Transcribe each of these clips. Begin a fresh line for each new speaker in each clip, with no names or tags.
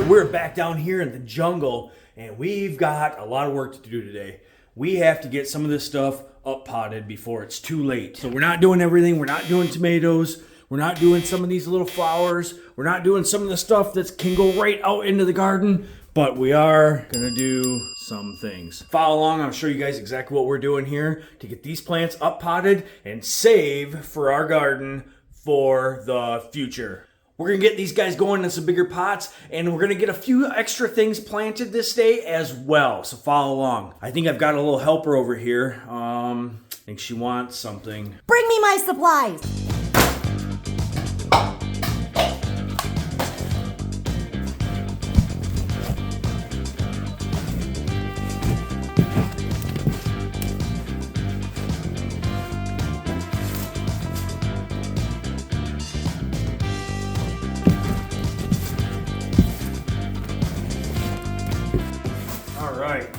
right, we're back down here in the jungle, and we've got a lot of work to do today. We have to get some of this stuff up potted before it's too late. So we're not doing everything. We're not doing tomatoes. We're not doing some of these little flowers. We're not doing some of the stuff that can go right out into the garden, but we are gonna do some things. Follow along, I'll show you guys exactly what we're doing here to get these plants up potted and save for our garden for the future. We're gonna get these guys going in some bigger pots, and we're gonna get a few extra things planted this day as well. So follow along. I think I've got a little helper over here. I think she wants something.
Bring me my supplies.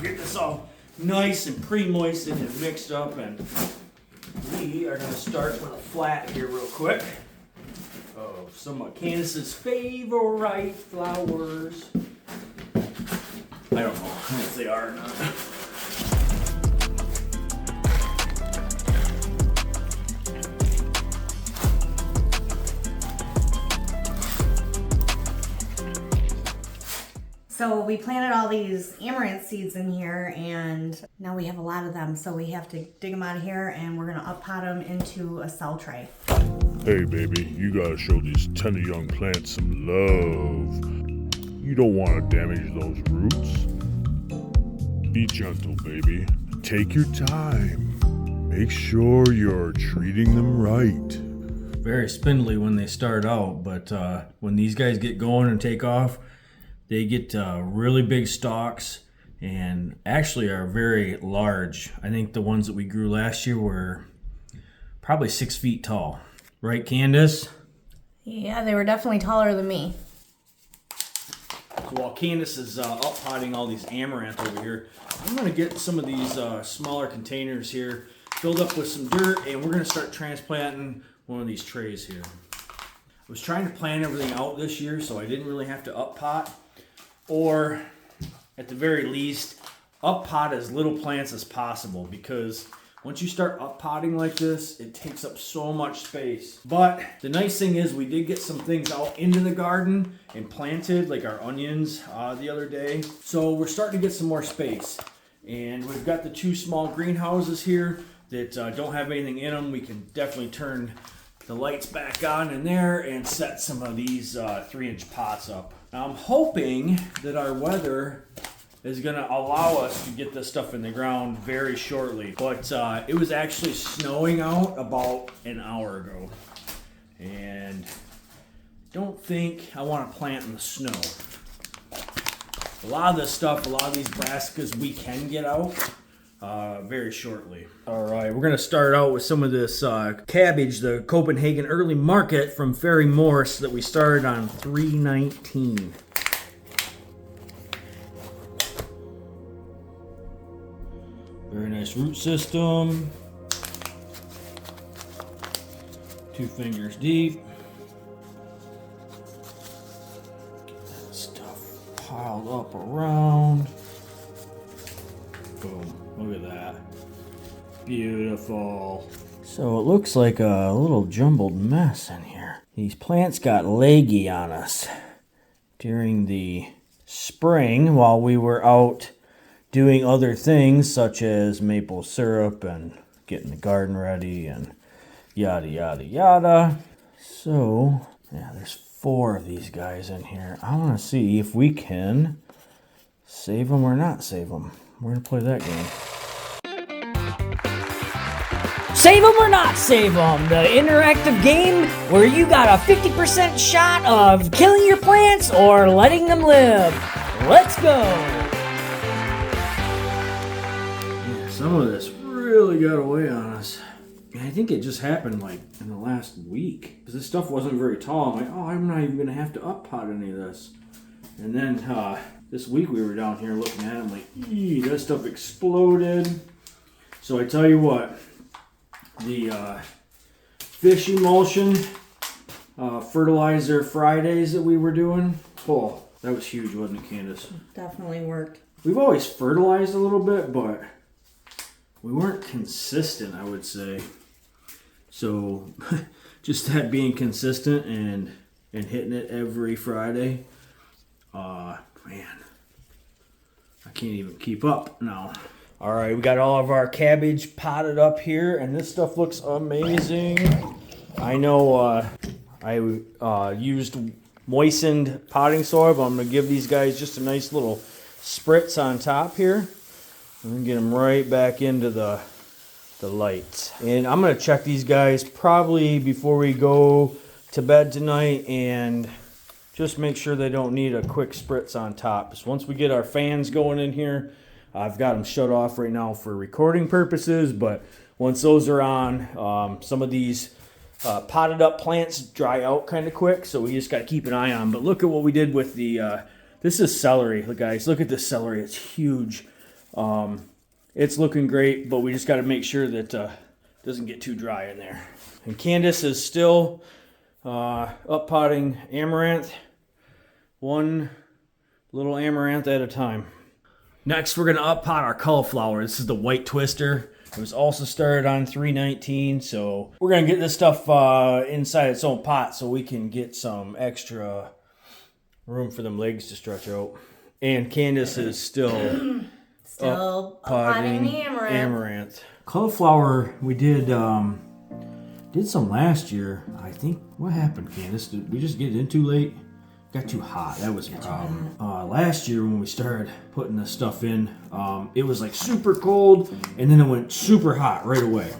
Get this all nice and pre-moistened and mixed up, and we are going to start with a flat here real quick of some of Candace's favorite flowers. I don't know if they are or not.
So we planted all these amaranth seeds in here, and now we have a lot of them, so we have to dig them out of here, and we're gonna up pot them into a cell tray.
Hey baby, you gotta show these tender young plants some love. You don't want to damage those roots. Be gentle, baby. Take your time. Make sure you're treating them right.
Very spindly when they start out, but when these guys get going and take off, they get really big stalks and actually are very large. I think the ones that we grew last year were probably 6 feet tall. Right, Candace?
Yeah, they were definitely taller than me.
So while Candace is up potting all these amaranth over here, I'm going to get some of these smaller containers here filled up with some dirt, and we're going to start transplanting one of these trays here. I was trying to plan everything out this year so I didn't really have to up pot, or at the very least up pot as little plants as possible, because once you start up potting like this, it takes up so much space. But the nice thing is we did get some things out into the garden and planted, like our onions the other day. So we're starting to get some more space. And we've got the 2 small greenhouses here that don't have anything in them. We can definitely turn the lights back on in there and set some of these 3-inch pots up. Now I'm hoping that our weather is gonna allow us to get this stuff in the ground very shortly. But it was actually snowing out about an hour ago. And don't think I wanna plant in the snow. A lot of this stuff, a lot of these brassicas we can get out very shortly. All right, we're gonna start out with some of this cabbage, the Copenhagen Early Market from Ferry Morse that we started on 3/19. Very nice root system. 2 fingers deep. Get that stuff piled up around. Boom. Look at that. Beautiful. So it looks like a little jumbled mess in here. These plants got leggy on us during the spring while we were out doing other things such as maple syrup and getting the garden ready and yada yada yada. So yeah, there's 4 of these guys in here. I want to see if we can save them or not save them. We're going to play that game.
Save them or not save them, the interactive game where you got a 50% shot of killing your plants or letting them live. Let's go!
Yeah, some of this really got away on us. And I think it just happened like in the last week. Because this stuff wasn't very tall. I'm like, oh, I'm not even going to have to up pot any of this. And then this week we were down here looking at it. I'm like, eee, that stuff exploded. So I tell you what, the fish emulsion fertilizer Fridays that we were doing, oh, That was huge, wasn't it, Candace?
Definitely worked.
We've always fertilized a little bit, but we weren't consistent, I would say. So just that being consistent and hitting it every Friday, man, I can't even keep up now. All right, we got all of our cabbage potted up here, and this stuff looks amazing. I know I used moistened potting soil, but I'm going to give these guys just a nice little spritz on top here. I'm going to get them right back into the light. And I'm going to check these guys probably before we go to bed tonight and just make sure they don't need a quick spritz on top. So once we get our fans going in here, I've got them shut off right now for recording purposes, but once those are on, some of these potted up plants dry out kind of quick, so we just got to keep an eye on. But look at what we did with the, this is celery. Look, guys, look at this celery. It's huge. It's looking great, but we just got to make sure that it doesn't get too dry in there. And Candace is still up potting amaranth, one little amaranth at a time. Next, we're going to up pot our cauliflower. This is the white twister. It was also started on 319, so we're going to get this stuff inside its own pot so we can get some extra room for them legs to stretch out. And Candace is still
potting the amaranth.
Cauliflower, we did some last year. I think, what happened, Candace? Did we just get it in too late? Got too hot. That was a problem. Last year when we started putting this stuff in, it was like super cold, and then it went super hot right away.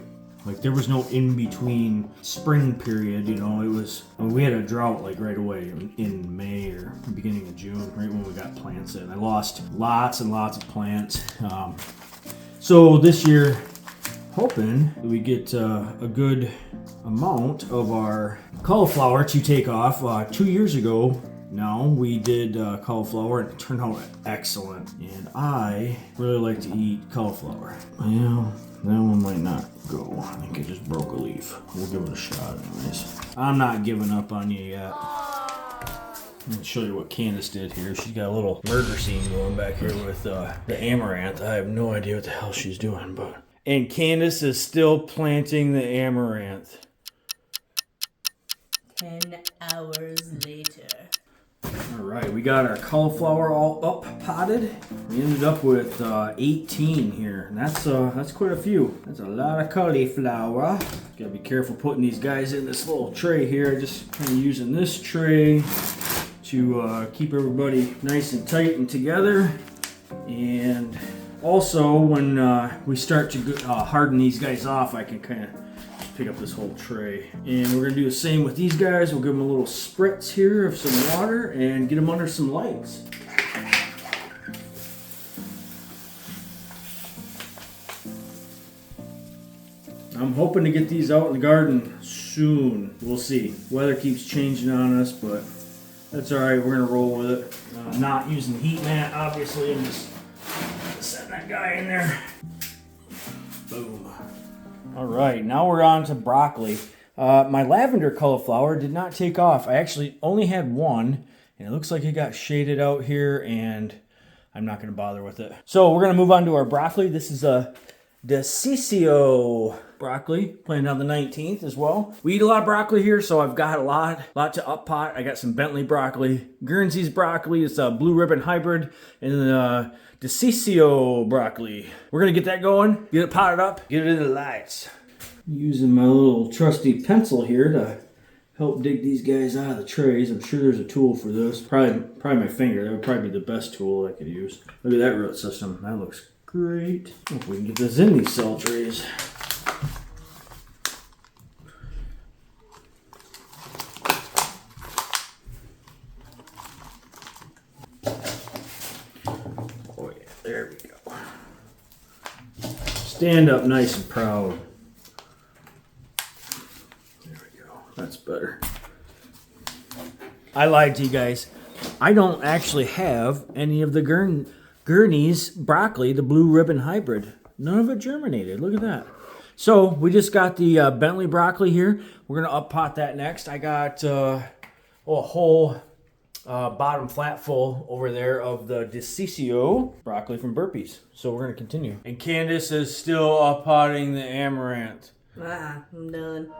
Like there was no in-between spring period, you know. It was, we had a drought like right away in May or beginning of June, right when we got plants in. I lost lots and lots of plants. So this year, hoping that we get a good amount of our cauliflower to take off. 2 years ago now, we did cauliflower and it turned out excellent. And I really like to eat cauliflower. Well, that one might not go. I think I just broke a leaf. We'll give it a shot anyways. I'm not giving up on you yet. Let me show you what Candace did here. She's got a little murder scene going back here with the amaranth. I have no idea what the hell she's doing, but... And Candace is still planting the amaranth.
10 hours later.
All right, we got our cauliflower all up potted. We ended up with 18 here, and that's quite a few. That's a lot of cauliflower. Gotta be careful putting these guys in this little tray here. Just kind of using this tray to keep everybody nice and tight and together. And also, when we start to harden these guys off, I can kind of pick up this whole tray. And we're gonna do the same with these guys. We'll give them a little spritz here of some water and get them under some lights. I'm hoping to get these out in the garden soon. We'll see. Weather keeps changing on us, but that's all right. We're gonna roll with it. I'm not using heat mat, obviously. I'm just setting that guy in there. Boom. All right, now we're on to broccoli. My lavender cauliflower did not take off. I actually only had one, and it looks like it got shaded out here, and I'm not going to bother with it. So we're going to move on to our broccoli. This is a Decicio broccoli, planted on the 19th as well. We eat a lot of broccoli here, so I've got a lot to up pot. I got some Bentley broccoli, Guernsey's broccoli. It's a blue ribbon hybrid, and Decicio broccoli. We're gonna get that going, get it potted up, get it in the lights. Using my little trusty pencil here to help dig these guys out of the trays. I'm sure there's a tool for this. Probably my finger. That would probably be the best tool I could use. Look at that root system. That looks great. Hope we can get this in these cell trays. There we go. Stand up nice and proud. There we go. That's better. I lied to you guys. I don't actually have any of the Gurney's broccoli, the blue ribbon hybrid. None of it germinated. Look at that. So we just got the Bentley broccoli here. We're going to up pot that next. I got a whole bottom flat full over there of the Decicio broccoli from Burpees. So we're going to continue. And Candace is still potting the amaranth.
I'm done.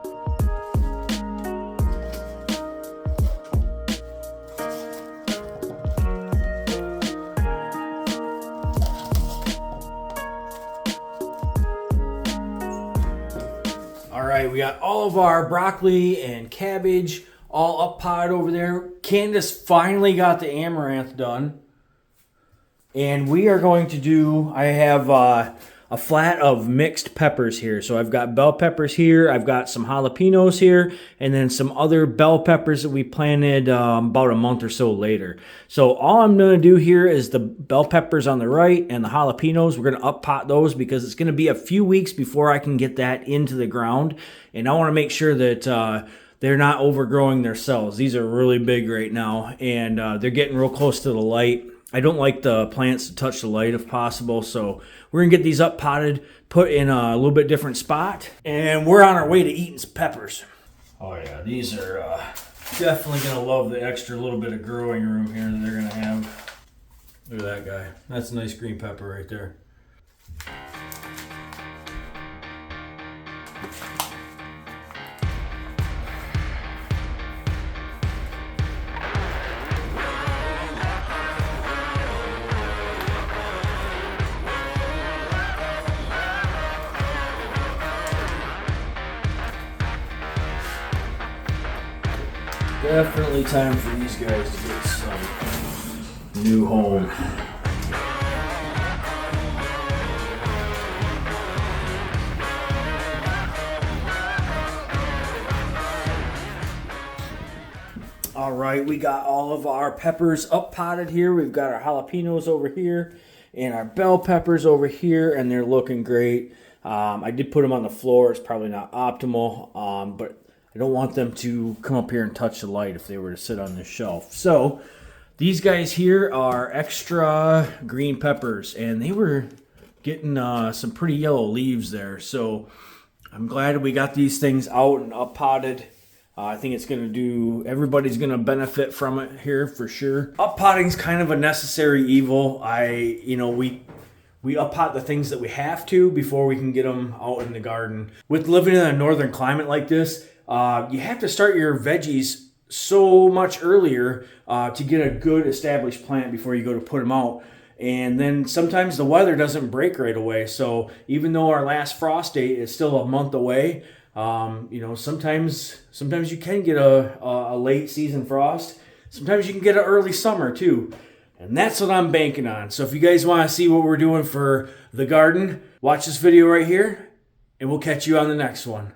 All right, we got all of our broccoli and cabbage all up potted over there. Candace finally got the amaranth done. And we are going to do, I have a flat of mixed peppers here. So I've got bell peppers here, I've got some jalapenos here, and then some other bell peppers that we planted about a month or so later. So all I'm going to do here is the bell peppers on the right and the jalapenos. We're going to up pot those because it's going to be a few weeks before I can get that into the ground. And I want to make sure that they're not overgrowing their cells. These are really big right now, and they're getting real close to the light. I don't like the plants to touch the light if possible, so we're going to get these up potted, put in a little bit different spot, and we're on our way to eating some peppers. Oh yeah, these are definitely going to love the extra little bit of growing room here that they're going to have. Look at that guy. That's a nice green pepper right there. Definitely time for these guys to get some new home. All right, we got all of our peppers up potted here. We've got our jalapenos over here and our bell peppers over here, and they're looking great. I did put them on the floor. It's probably not optimal, but I don't want them to come up here and touch the light if they were to sit on this shelf. So these guys here are extra green peppers, and they were getting some pretty yellow leaves there. So I'm glad we got these things out and up potted. I think it's going to everybody's going to benefit from it here for sure. Up potting's kind of a necessary evil. We up pot the things that we have to before we can get them out in the garden. With living in a northern climate like this, you have to start your veggies so much earlier to get a good established plant before you go to put them out. And then sometimes the weather doesn't break right away. So even though our last frost date is still a month away, sometimes you can get a late season frost. Sometimes you can get an early summer too. And that's what I'm banking on. So if you guys want to see what we're doing for the garden, watch this video right here, and we'll catch you on the next one.